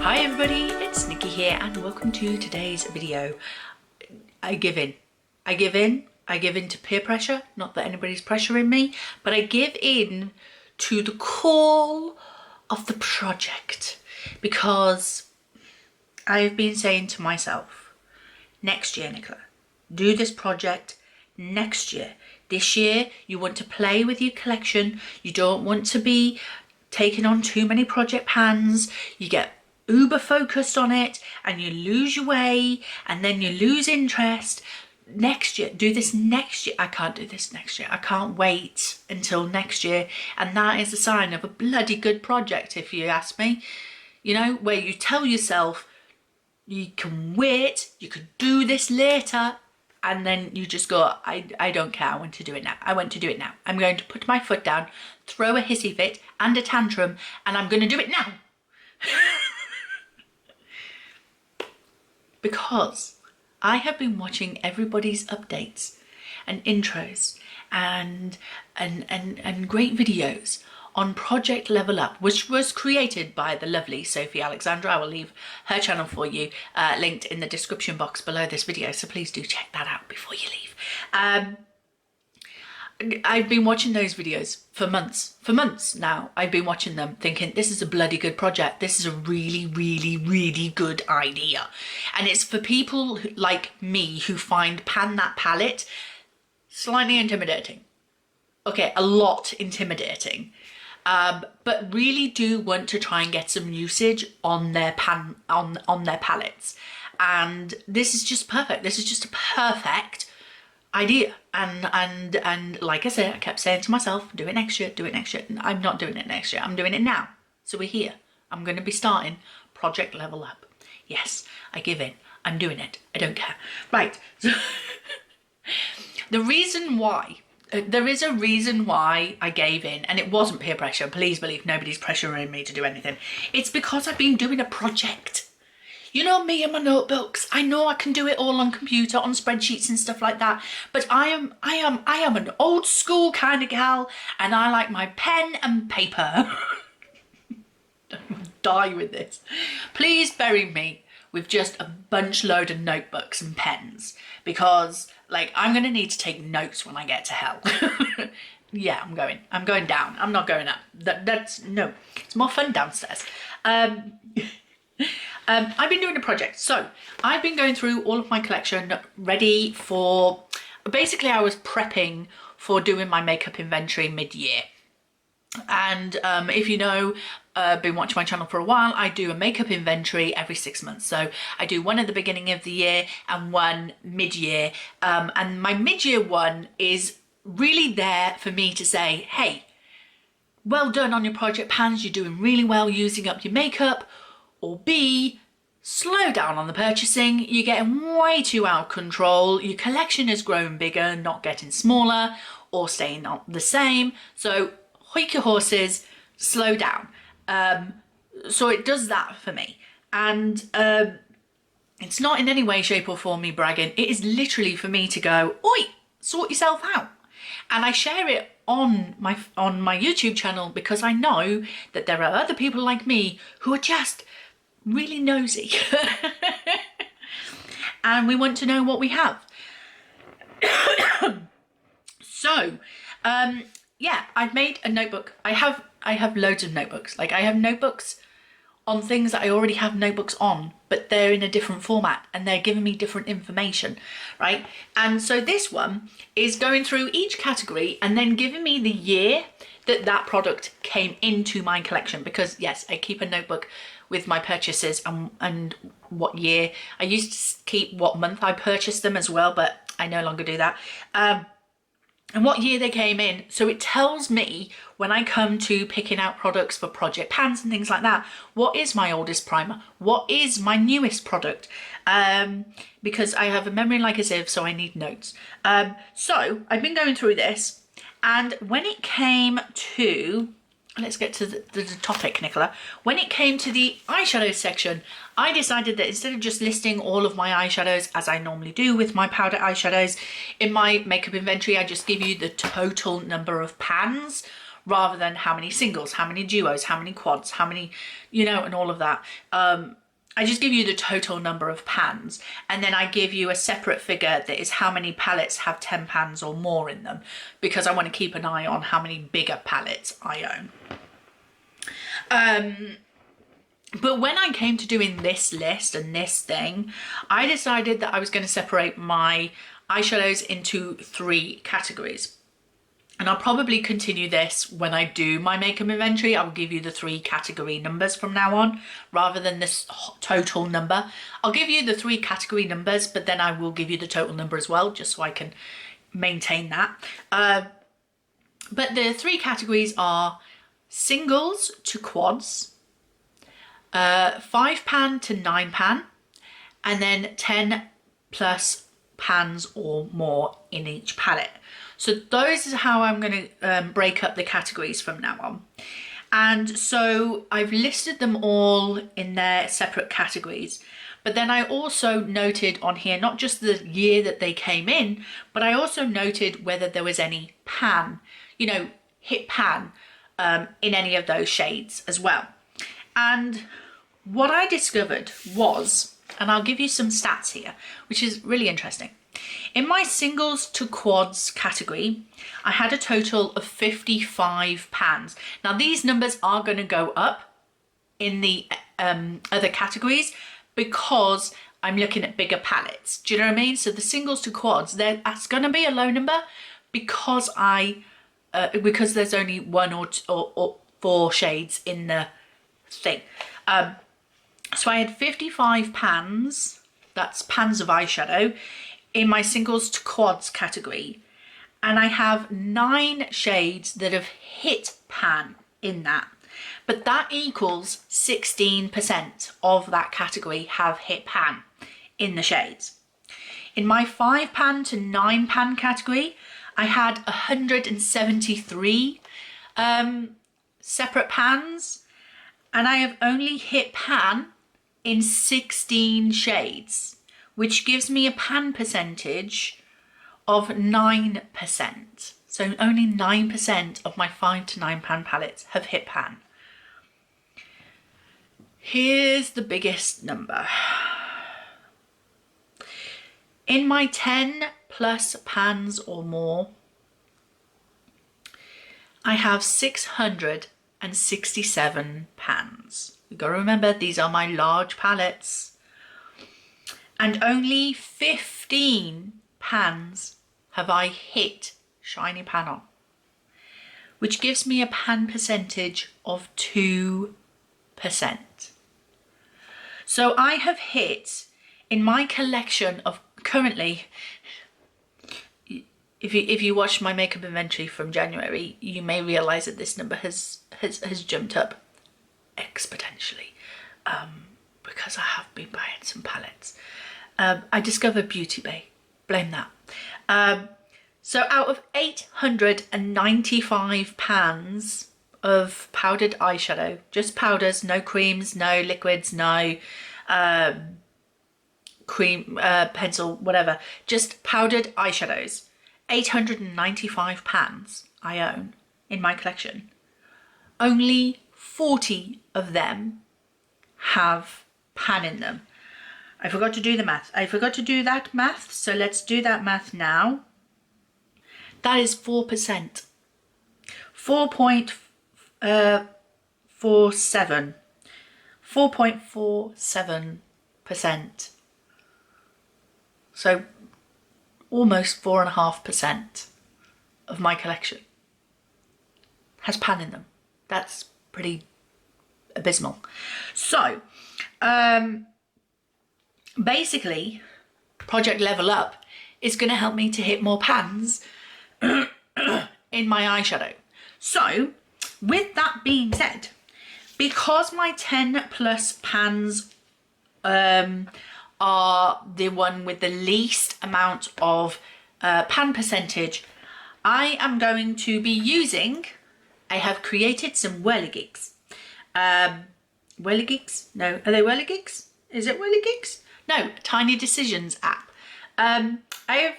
Hi everybody, it's Nikki here and welcome to today's video. I give in to peer pressure, not that anybody's pressuring me, but I give in to the call of the project because I've been saying to myself, next year Nicola, do this project next year. This year you want to play with your collection, you don't want to be taking on too many project pans, you get uber focused on it and you lose your way and then you lose interest. Next year, do this next year. I can't do this next year. I can't wait until next year, and that is a sign of a bloody good project, if you ask me. You know, where you tell yourself you can wait, you could do this later, and then you just go, I don't care, I want to do it now. I want to do it now. I'm going to put my foot down, throw a hissy fit and a tantrum, and I'm going to do it now. Because I have been watching everybody's updates and intros and great videos on Project Level Up, which was created by the lovely Sofie Alexandra. I will leave her channel for you linked in the description box below this video, so please do check that out before you leave. I've been watching those videos for months now. I've been watching them thinking, this is a bloody good project. This is a really, really, really good idea. And it's for people like me who find Pan That Palette slightly intimidating. Okay, a lot intimidating. But really do want to try and get some usage on their on their palettes. And this is just perfect. This is just a perfect idea, and like I said, I kept saying to myself, do it next year, do it next year. I'm not doing it next year, I'm doing it now. So we're here. I'm going to be starting Project Level Up. Yes, I give in. I'm doing it. I don't care. Right. So the reason why, there is a reason why I gave in, and it wasn't peer pressure. Please believe nobody's pressuring me to do anything. It's because I've been doing a project. You know me and my notebooks. I know I can do it all on computer, on spreadsheets and stuff like that. But I am an old school kind of gal, and I like my pen and paper. I'm die with this. Please bury me with just a bunch load of notebooks and pens, because like I'm gonna need to take notes when I get to hell. Yeah, I'm going down. I'm not going up. That's no. It's more fun downstairs. I've been doing a project, so I've been going through all of my collection ready for, basically I was prepping for doing my makeup inventory mid-year. And if you know, been watching my channel for a while, I do a makeup inventory every 6 months. So I do one at the beginning of the year and one mid-year, and my mid-year one is really there for me to say, hey, well done on your project pans, you're doing really well using up your makeup. Or B, slow down on the purchasing, you're getting way too out of control, your collection is growing bigger, not getting smaller or staying the same. So hoik your horses, slow down. So it does that for me. And it's not in any way, shape or form me bragging. It is literally for me to go, oi, sort yourself out. And I share it on my YouTube channel because I know that there are other people like me who are just really nosy and we want to know what we have. So yeah, I've made a notebook. I have loads of notebooks. Like I have notebooks on things that I already have notebooks on, but they're in a different format and they're giving me different information, right? And so this one is going through each category and then giving me the year that product came into my collection, because yes, I keep a notebook with my purchases and what year. I used to keep what month I purchased them as well, but I no longer do that. And what year they came in. So it tells me when I come to picking out products for project pans and things like that, what is my oldest primer? What is my newest product? Because I have a memory like a sieve, so I need notes. So I've been going through this, and when it came to, let's get to the topic, Nicola. When it came to the eyeshadow section, I decided that instead of just listing all of my eyeshadows as I normally do with my powder eyeshadows, in my makeup inventory, I just give you the total number of pans rather than how many singles, how many duos, how many quads, how many, you know, and all of that. I just give you the total number of pans, and then I give you a separate figure that is how many pallets have 10 pans or more in them, because I want to keep an eye on how many bigger pallets I own. But when I came to doing this list and this thing, I decided that I was going to separate my eyeshadows into 3 categories. And I'll probably continue this when I do my makeup inventory. I'll give you the 3 category numbers from now on, rather than this total number. I'll give you the 3 category numbers, but then I will give you the total number as well, just so I can maintain that. But the 3 categories are singles to quads, 5 pan to 9 pan, and then 10 plus pans or more in each palette. So those is how I'm going to break up the categories from now on. And so I've listed them all in their separate categories. But then I also noted on here, not just the year that they came in, but I also noted whether there was any pan, you know, hit pan in any of those shades as well. And what I discovered was, and I'll give you some stats here, which is really interesting. In my singles to quads category, I had a total of 55 pans. Now these numbers are going to go up in the other categories because I'm looking at bigger palettes. Do you know what I mean? So the singles to quads, that's going to be a low number because because there's only 1 or 4 shades in the thing. So I had 55 pans, that's pans of eyeshadow, in my singles to quads category, and I have 9 shades that have hit pan in that, but that equals 16% of that category have hit pan in the shades. In my 5 pan to 9 pan category, I had 173 separate pans, and I have only hit pan in 16 shades, which gives me a pan percentage of 9%. So only 9% of my 5 to 9 pan palettes have hit pan. Here's the biggest number. In my 10 plus pans or more, I have 667 pans. You've got to remember, these are my large palettes. And only 15 pans have I hit shiny pan on, which gives me a pan percentage of 2%. So I have hit, in my collection of currently, if you watch my makeup inventory from January, you may realise that this number has jumped up exponentially because I have been buying some palettes. I discovered Beauty Bay, blame that. So out of 895 pans of powdered eyeshadow, just powders, no creams, no liquids, no cream, pencil, whatever, just powdered eyeshadows, 895 pans I own in my collection. Only 40 of them have pan in them. I forgot to do the math. I forgot to do that math, so let's do that math now. That is 4%. 4.47. 4.47%. So almost 4.5% of my collection has pan in them. That's pretty abysmal. So, basically, Project Level Up is going to help me to hit more pans in my eyeshadow. So, with that being said, because my 10 plus pans are the one with the least amount of pan percentage, I am going to be using, I have created some whirligigs. Whirligigs? No, are they whirligigs? Is it whirligigs? No, Tiny Decisions app. I have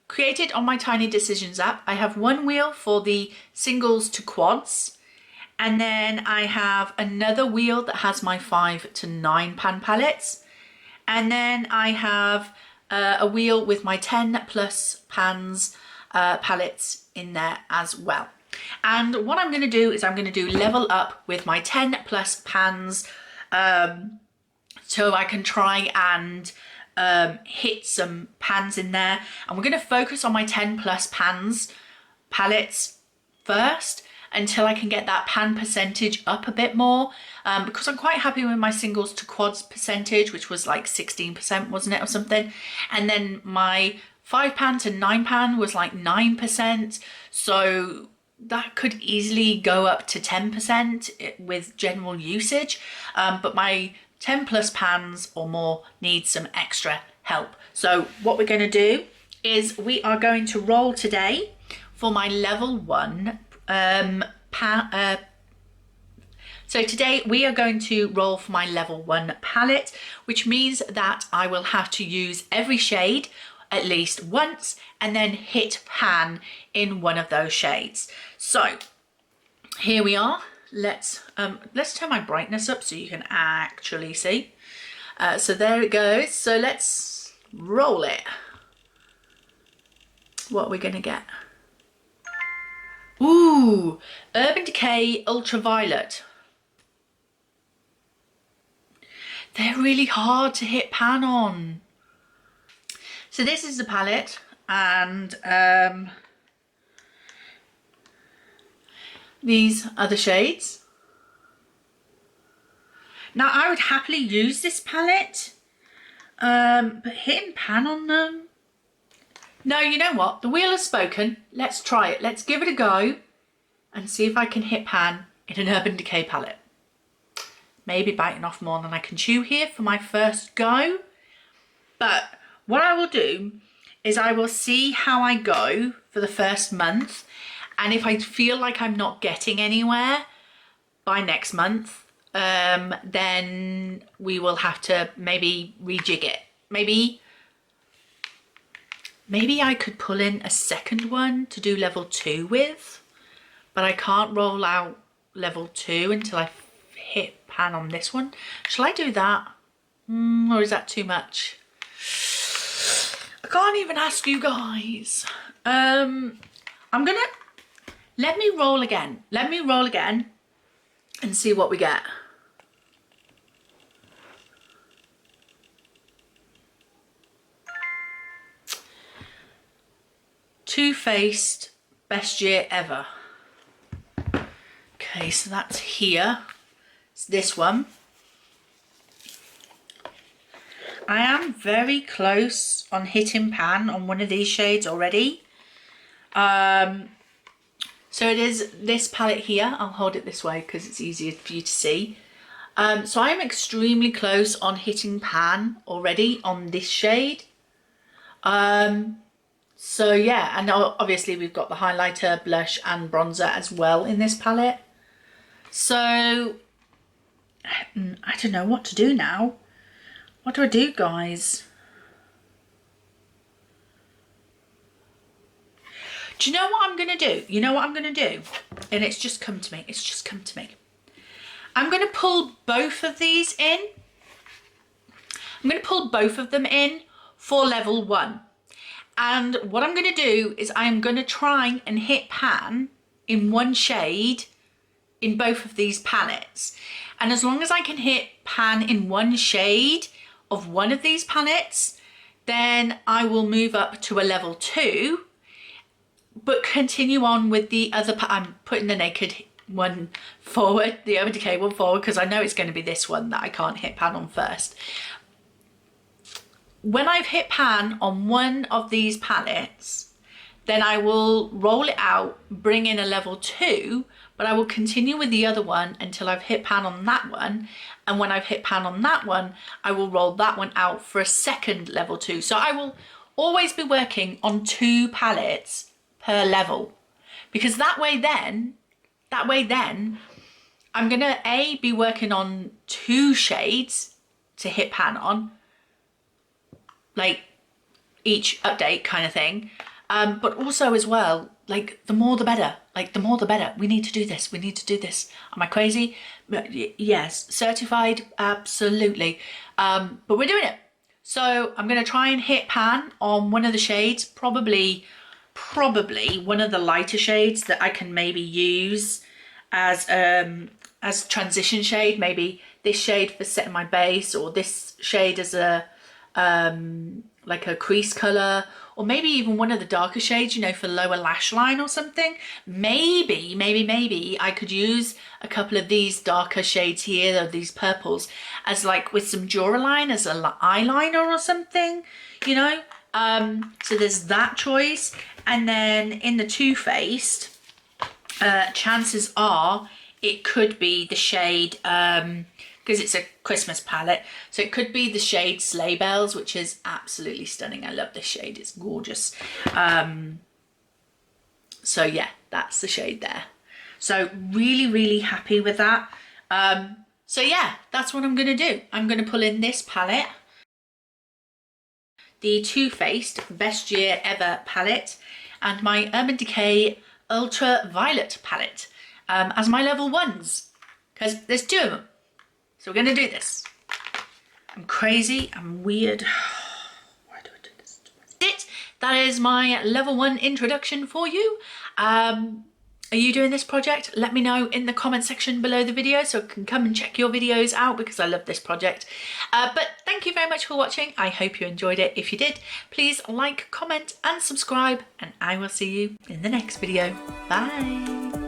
created on my Tiny Decisions app, I have one wheel for the singles to quads, and then I have another wheel that has my 5 to 9 pan palettes, and then I have a wheel with my 10 plus pans palettes in there as well. And what I'm going to do is I'm going to do level up with my 10 plus pans, so I can try and hit some pans in there. And we're going to focus on my 10 plus pans palettes first until I can get that pan percentage up a bit more, because I'm quite happy with my singles to quads percentage, which was like 16%, wasn't it, or something. And then my 5 pan to 9 pan was like 9%, so that could easily go up to 10% with general usage, but my 10 plus pans or more need some extra help. So what we're going to do is we are going to roll today for my level 1 so today we are going to roll for my level 1 palette, which means that I will have to use every shade at least once and then hit pan in one of those shades. So here we are. Let's turn my brightness up so you can actually see. So there it goes. So let's roll it. What are we gonna get? Ooh, Urban Decay Ultraviolet. They're really hard to hit pan on. So this is the palette, and these are the shades. Now I would happily use this palette, but hitting pan on them. No, you know what? The wheel has spoken. Let's try it. Let's give it a go and see if I can hit pan in an Urban Decay palette. Maybe biting off more than I can chew here for my first go. But what I will do is I will see how I go for the first month. And if I feel like I'm not getting anywhere by next month, then we will have to maybe rejig it. Maybe I could pull in a second one to do level 2 with, but I can't roll out level 2 until I hit pan on this one. Shall I do that? Or is that too much? I can't even ask you guys. I'm gonna, let me roll again and see what we get. Too Faced Best Year Ever. Okay, so that's here. It's this one. I am very close on hitting pan on one of these shades already. So it is this palette here. I'll hold it this way because it's easier for you to see. So I am extremely close on hitting pan already on this shade. So yeah, and obviously we've got the highlighter, blush and bronzer as well in this palette. So I don't know what to do now. What do I do, guys? Do you know what I'm going to do? You know what I'm going to do? And it's just come to me. It's just come to me. I'm going to pull both of these in. I'm going to pull both of them in for level 1. And what I'm going to do is I'm going to try and hit pan in one shade in both of these palettes. And as long as I can hit pan in one shade of one of these palettes, then I will move up to a level 2, but continue on with the other. I'm putting the naked one forward, the Urban Decay one forward, because I know it's going to be this one that I can't hit pan on first. When I've hit pan on one of these palettes, then I will roll it out, bring in a level 2, but I will continue with the other one until I've hit pan on that one. And when I've hit pan on that one, I will roll that one out for a second level 2. So I will always be working on 2 palettes per level, because that way then I'm gonna be working on 2 shades to hit pan on, like each update kind of thing. But also as well, like the more the better, like the more the better. We need to do this. We need to do this. Am I crazy? Yes. Certified. Absolutely. But we're doing it. So I'm going to try and hit pan on one of the shades, probably one of the lighter shades that I can maybe use as transition shade. Maybe this shade for setting my base, or this shade as a like a crease color, or maybe even one of the darker shades, you know, for lower lash line or something. Maybe I could use a couple of these darker shades here, or these purples, as like with some Duraline as an eyeliner or something, you know. So there's that choice. And then in the Too Faced, chances are it could be the shade, because it's a Christmas palette, so it could be the shade Sleigh Bells, which is absolutely stunning. I love this shade, it's gorgeous. So yeah, that's the shade there. So really happy with that. So yeah, that's what I'm gonna do. I'm gonna pull in this palette, the Too Faced Best Year Ever palette, and my Urban Decay Ultraviolet palette as my level ones, because there's two of them. So we're going to do this. I'm crazy, I'm weird. Why do I do this to myself? That is my level 1 introduction for you. Are you doing this project? Let me know in the comment section below the video so I can come and check your videos out, because I love this project. But thank you very much for watching. I hope you enjoyed it. If you did, please like, comment and subscribe, and I will see you in the next video. Bye.